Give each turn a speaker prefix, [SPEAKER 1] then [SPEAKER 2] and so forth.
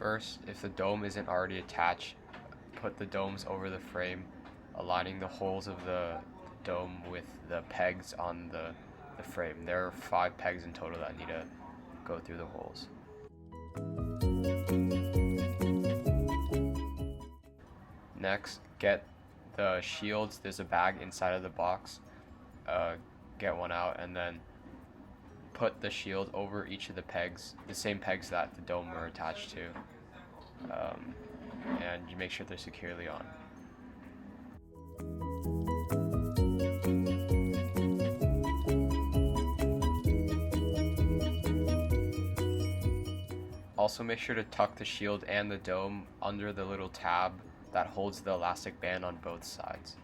[SPEAKER 1] First, if the dome isn't already attached, put the domes over the frame, aligning the holes of the dome with the pegs on the frame. There are 5 pegs in total that need to go through the holes. Next, get the shields. There's a bag inside of the box. Get one out and then put the shield over each of the pegs, the same pegs that the dome were attached to, and you make sure they're securely on. Also make sure to tuck the shield and the dome under the little tab that holds the elastic band on both sides.